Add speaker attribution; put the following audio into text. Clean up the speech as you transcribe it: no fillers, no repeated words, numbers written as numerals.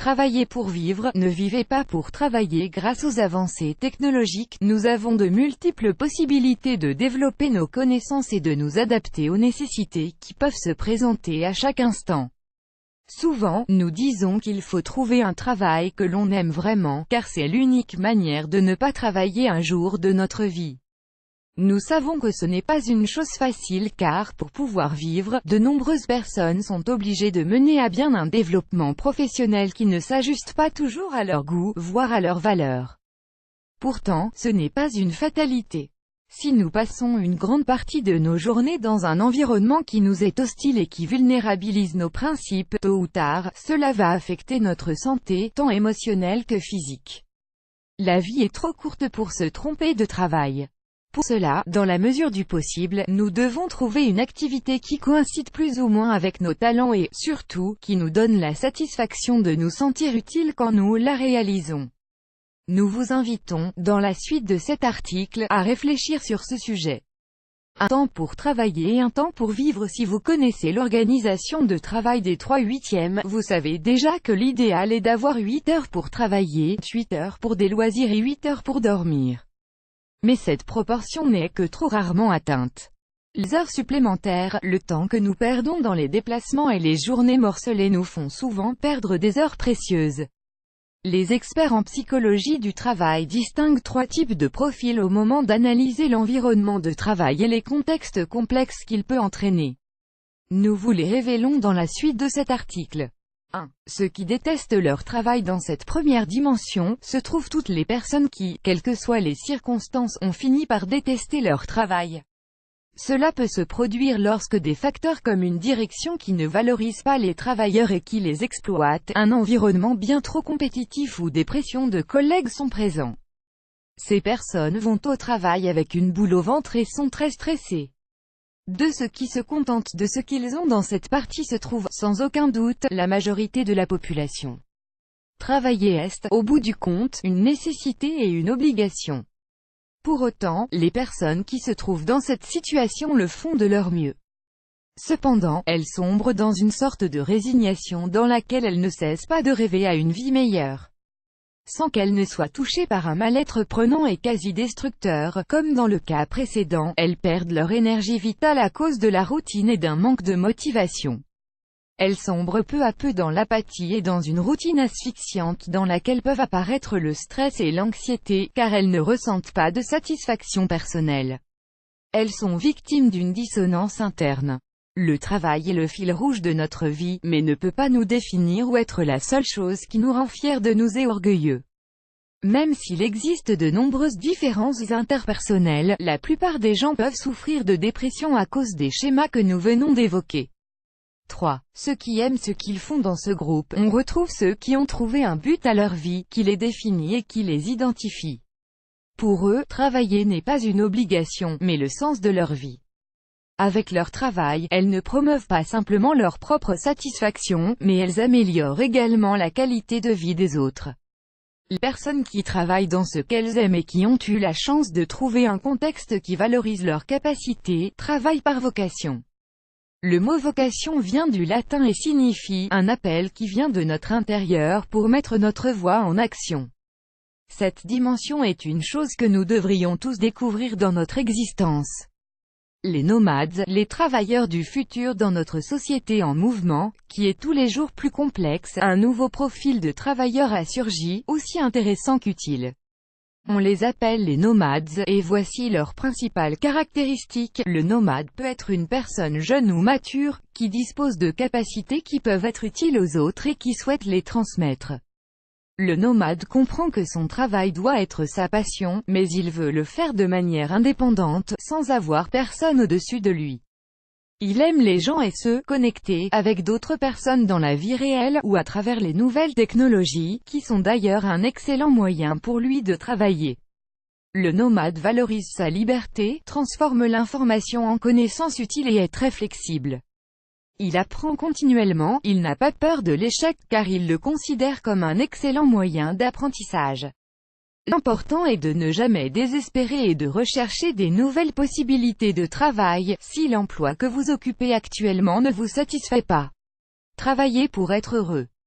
Speaker 1: Travaillez pour vivre, ne vivez pas pour travailler. Grâce aux avancées technologiques, nous avons de multiples possibilités de développer nos connaissances et de nous adapter aux nécessités qui peuvent se présenter à chaque instant. Souvent, nous disons qu'il faut trouver un travail que l'on aime vraiment, car c'est l'unique manière de ne pas travailler un jour de notre vie. Nous savons que ce n'est pas une chose facile car, pour pouvoir vivre, de nombreuses personnes sont obligées de mener à bien un développement professionnel qui ne s'ajuste pas toujours à leur goût, voire à leurs valeurs. Pourtant, ce n'est pas une fatalité. Si nous passons une grande partie de nos journées dans un environnement qui nous est hostile et qui vulnérabilise nos principes, tôt ou tard, cela va affecter notre santé, tant émotionnelle que physique. La vie est trop courte pour se tromper de travail. Pour cela, dans la mesure du possible, nous devons trouver une activité qui coïncide plus ou moins avec nos talents et, surtout, qui nous donne la satisfaction de nous sentir utiles quand nous la réalisons. Nous vous invitons, dans la suite de cet article, à réfléchir sur ce sujet. Un temps pour travailler et un temps pour vivre. Si vous connaissez l'organisation de travail des 3/8, vous savez déjà que l'idéal est d'avoir 8 heures pour travailler, 8 heures pour des loisirs et 8 heures pour dormir. Mais cette proportion n'est que trop rarement atteinte. Les heures supplémentaires, le temps que nous perdons dans les déplacements et les journées morcelées nous font souvent perdre des heures précieuses. Les experts en psychologie du travail distinguent 3 types de profils au moment d'analyser l'environnement de travail et les contextes complexes qu'il peut entraîner. Nous vous les révélons dans la suite de cet article. 1. Ceux qui détestent leur travail. Dans cette première dimension, se trouvent toutes les personnes qui, quelles que soient les circonstances, ont fini par détester leur travail. Cela peut se produire lorsque des facteurs comme une direction qui ne valorise pas les travailleurs et qui les exploite, un environnement bien trop compétitif ou des pressions de collègues sont présents. Ces personnes vont au travail avec une boule au ventre et sont très stressées. 2. Ceux qui se contentent de ce qu'ils ont. Dans cette partie se trouve, sans aucun doute, la majorité de la population. Travailler est, au bout du compte, une nécessité et une obligation. Pour autant, les personnes qui se trouvent dans cette situation le font de leur mieux. Cependant, elles sombrent dans une sorte de résignation dans laquelle elles ne cessent pas de rêver à une vie meilleure. Sans qu'elles ne soient touchées par un mal-être prenant et quasi destructeur, comme dans le cas précédent, elles perdent leur énergie vitale à cause de la routine et d'un manque de motivation. Elles sombrent peu à peu dans l'apathie et dans une routine asphyxiante dans laquelle peuvent apparaître le stress et l'anxiété, car elles ne ressentent pas de satisfaction personnelle. Elles sont victimes d'une dissonance interne. Le travail est le fil rouge de notre vie, mais ne peut pas nous définir ou être la seule chose qui nous rend fiers de nous et orgueilleux. Même s'il existe de nombreuses différences interpersonnelles, la plupart des gens peuvent souffrir de dépression à cause des schémas que nous venons d'évoquer. 3. Ceux qui aiment ce qu'ils font. Dans ce groupe, on retrouve ceux qui ont trouvé un but à leur vie, qui les définit et qui les identifie. Pour eux, travailler n'est pas une obligation, mais le sens de leur vie. Avec leur travail, elles ne promeuvent pas simplement leur propre satisfaction, mais elles améliorent également la qualité de vie des autres. Les personnes qui travaillent dans ce qu'elles aiment et qui ont eu la chance de trouver un contexte qui valorise leurs capacités, travaillent par vocation. Le mot vocation vient du latin et signifie « un appel qui vient de notre intérieur pour mettre notre voix en action ». Cette dimension est une chose que nous devrions tous découvrir dans notre existence. Les nomades, les travailleurs du futur dans notre société en mouvement, qui est tous les jours plus complexe, un nouveau profil de travailleur a surgi, aussi intéressant qu'utile. On les appelle les nomades, et voici leurs principales caractéristiques. Le nomade peut être une personne jeune ou mature, qui dispose de capacités qui peuvent être utiles aux autres et qui souhaite les transmettre. Le nomade comprend que son travail doit être sa passion, mais il veut le faire de manière indépendante, sans avoir personne au-dessus de lui. Il aime les gens et se connecter avec d'autres personnes dans la vie réelle, ou à travers les nouvelles technologies, qui sont d'ailleurs un excellent moyen pour lui de travailler. Le nomade valorise sa liberté, transforme l'information en connaissances utiles et est très flexible. Il apprend continuellement, il n'a pas peur de l'échec car il le considère comme un excellent moyen d'apprentissage. L'important est de ne jamais désespérer et de rechercher des nouvelles possibilités de travail, si l'emploi que vous occupez actuellement ne vous satisfait pas. Travaillez pour être heureux.